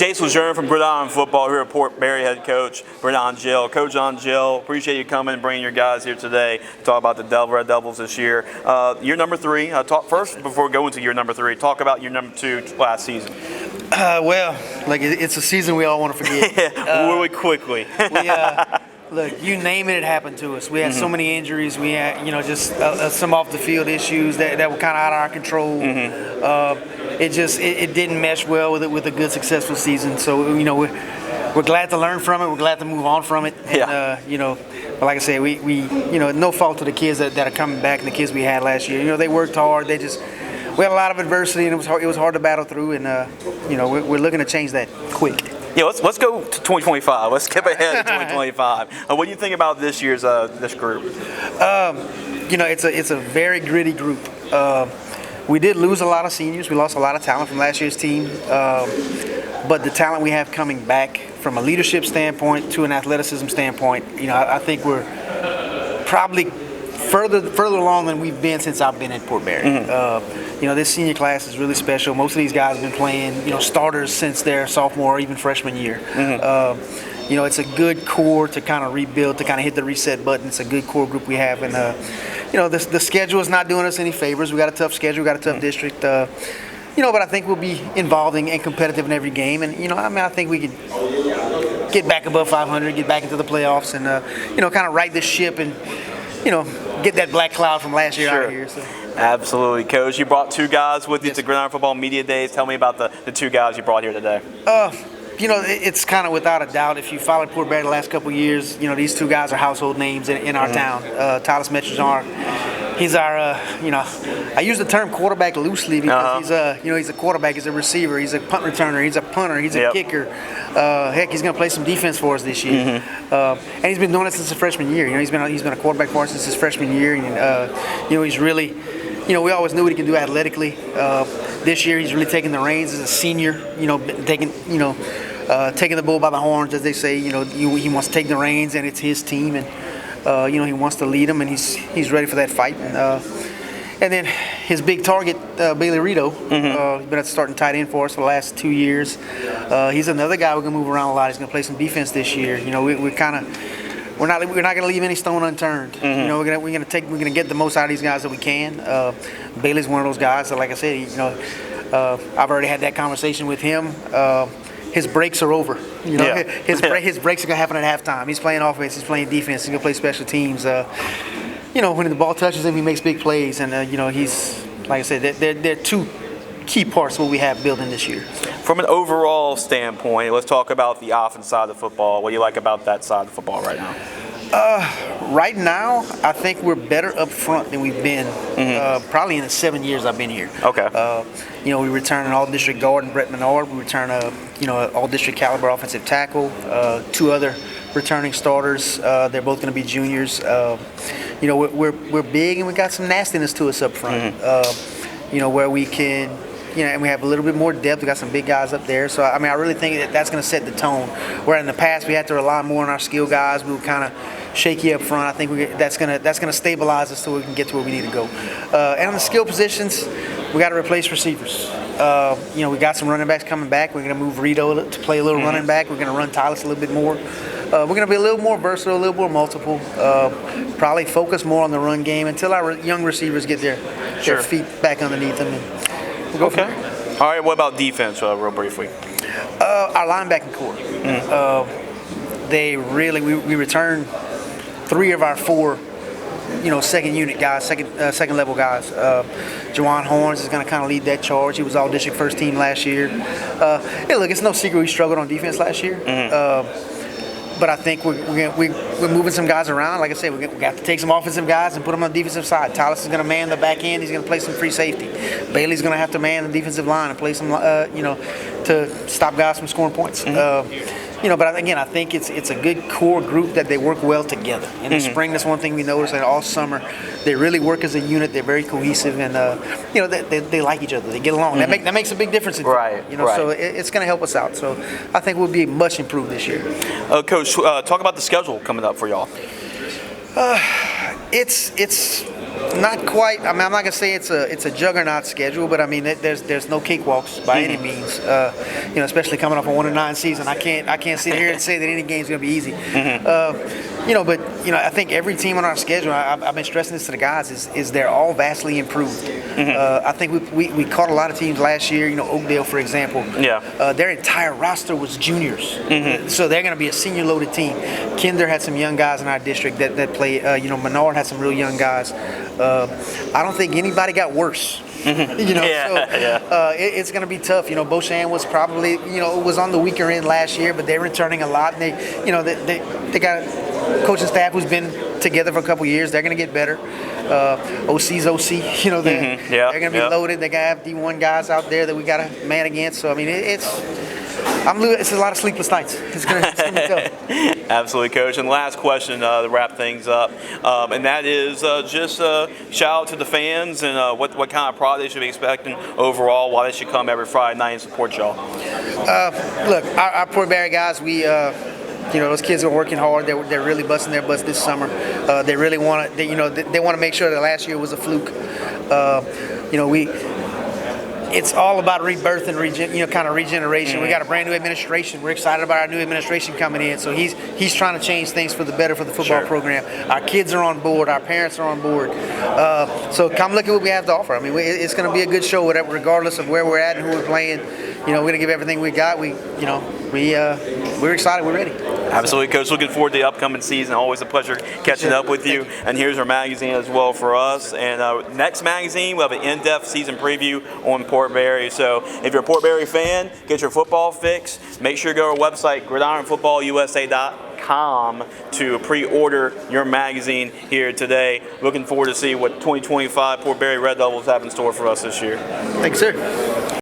Jason Lejeune from Gridiron Football here at Port Barre head coach, Brent Angelle. Coach Angelle, appreciate you coming and bringing your guys here today to talk about the Red Devils this year. Year number 3. First, before we go into year number 3, talk about year number 2 last season. It's a season we all want to forget. Really quickly. Look, you name it, it happened to us. We had so many injuries. We had, just some off the field issues that were kind of out of our control. It didn't mesh well with a good, successful season. So, we're glad to learn from it. We're glad to move on from it. And, but like I said, we no fault to the kids that are coming back and the kids we had last year. They worked hard. We had a lot of adversity, and it was hard to battle through. And we're looking to change that quick. Yeah, let's go to 2025. Let's skip ahead to 2025. What do you think about this year's this group? It's a very gritty group. We did lose a lot of seniors. We lost a lot of talent from last year's team. But the talent we have coming back from a leadership standpoint to an athleticism standpoint, I think we're probably further along than we've been since I've been at Port Barre. This senior class is really special. Most of these guys have been playing, starters since their sophomore or even freshman year. It's a good core to kind of rebuild, to kind of hit the reset button. It's a good core group we have. And, the schedule is not doing us any favors. We got a tough schedule. We got a tough district. But I think we'll be involving and competitive in every game. And, I think we can get back above 500, get back into the playoffs and, kind of right this ship and, get that black cloud from last year out of here. So. Absolutely, Coach. You brought 2 guys with you to Gridiron Football Media Days. Tell me about the 2 guys you brought here today. It's kind of without a doubt. If you followed Port Barre the last couple of years, these 2 guys are household names in our town. Tyler Metrizar, he's our, I use the term quarterback loosely because he's a quarterback, he's a receiver, he's a punt returner, he's a punter, he's a kicker. Heck, he's going to play some defense for us this year. And he's been doing it since his freshman year. He's been a quarterback for us since his freshman year. And, he's really, we always knew what he could do athletically. This year, he's really taking the reins as a senior. Taking the bull by the horns, as they say. He wants to take the reins, and it's his team, and he wants to lead them, and he's ready for that fight. And then his big target, Bailey Rito, he's been at starting tight end for us for the last 2 years. He's another guy we're gonna move around a lot. He's gonna play some defense this year. We're not gonna leave any stone unturned. We're gonna get the most out of these guys that we can. Bailey's one of those guys that, like I said, I've already had that conversation with him. His breaks are over. His breaks are gonna happen at halftime. He's playing offense. He's playing defense. He's gonna play special teams. When the ball touches him, he makes big plays. And he's, like I said, they're 2 key parts of what we have building this year. From an overall standpoint, let's talk about the offense side of the football. What do you like about that side of the football right now? Right now, I think we're better up front than we've been probably in the 7 years I've been here. Okay. We return an all-district guard in Brent Menard. We return an all-district caliber offensive tackle. 2 other returning starters. They're both going to be juniors. We're big and we got some nastiness to us up front. Where we can. And we have a little bit more depth. We got some big guys up there. So, I really think that's going to set the tone. Where in the past we had to rely more on our skill guys. We were kind of shaky up front. I think that's going to stabilize us so we can get to where we need to go. And on the skill positions, we got to replace receivers. We got some running backs coming back. We're going to move Rito to play a little running back. We're going to run Tyler a little bit more. We're going to be a little more versatile, a little more multiple. Probably focus more on the run game until our young receivers get their feet back underneath them. We'll okay. All right. What about defense, real briefly? Our linebacking core. We returned 3 of our 4, second unit guys, second level guys. Jawan Horns is going to kind of lead that charge. He was all district first team last year. It's no secret we struggled on defense last year. But I think we're moving some guys around. Like I said, we got to take some offensive guys and put them on the defensive side. Tallis is going to man the back end. He's going to play some free safety. Bailey's going to have to man the defensive line and play some, to stop guys from scoring points. But again, I think it's a good core group that they work well together. In the spring, that's one thing we noticed, and all summer, they really work as a unit. They're very cohesive, and they like each other. They get along. That makes a big difference. Right. So it's going to help us out. So I think we'll be much improved this year. Coach, talk about the schedule coming up for y'all. It's Not quite. I mean, I'm not gonna say it's a juggernaut schedule, but I mean, there's no cakewalks by any means. Especially coming off a 1-9 season, I can't sit here and say that any game's gonna be easy. But I think every team on our schedule, I've been stressing this to the guys, is they're all vastly improved. I think we caught a lot of teams last year. Oakdale, for example. Yeah. Their entire roster was juniors, so they're gonna be a senior loaded team. Kinder had some young guys in our district that play. Menard had some real young guys. I don't think anybody got worse. It's going to be tough. Beauchamp was probably was on the weaker end last year, but they're returning a lot. And they got a coaching staff who's been together for a couple years. They're going to get better. OC's OC. They're going to be loaded. They got to have D1 guys out there that we got to man against. So I mean, it's a lot of sleepless nights. It's going to be tough. Absolutely, Coach. And last question to wrap things up, and that is just shout out to the fans and what kind of product they should be expecting overall, why they should come every Friday night and support y'all. Look, our Port Barre guys, those kids are working hard. They're really busting their butts this summer. They really want to. They want to make sure that last year was a fluke. It's all about rebirth and kind of regeneration. We got a brand new administration. We're excited about our new administration coming in. So he's trying to change things for the better for the football program. Our kids are on board. Our parents are on board. So come look at what we have to offer. I mean, it's going to be a good show, regardless of where we're at and who we're playing. We're going to give everything we got. We're excited. We're ready. Absolutely, Coach. Looking forward to the upcoming season. Always a pleasure catching up with you. And here's our magazine as well for us. And next magazine, we'll have an in-depth season preview on Port Barre. So if you're a Port Barre fan, get your football fix. Make sure to go to our website, gridironfootballusa.com, to pre-order your magazine here today. Looking forward to see what 2025 Port Barre Red Devils have in store for us this year. Thanks, sir.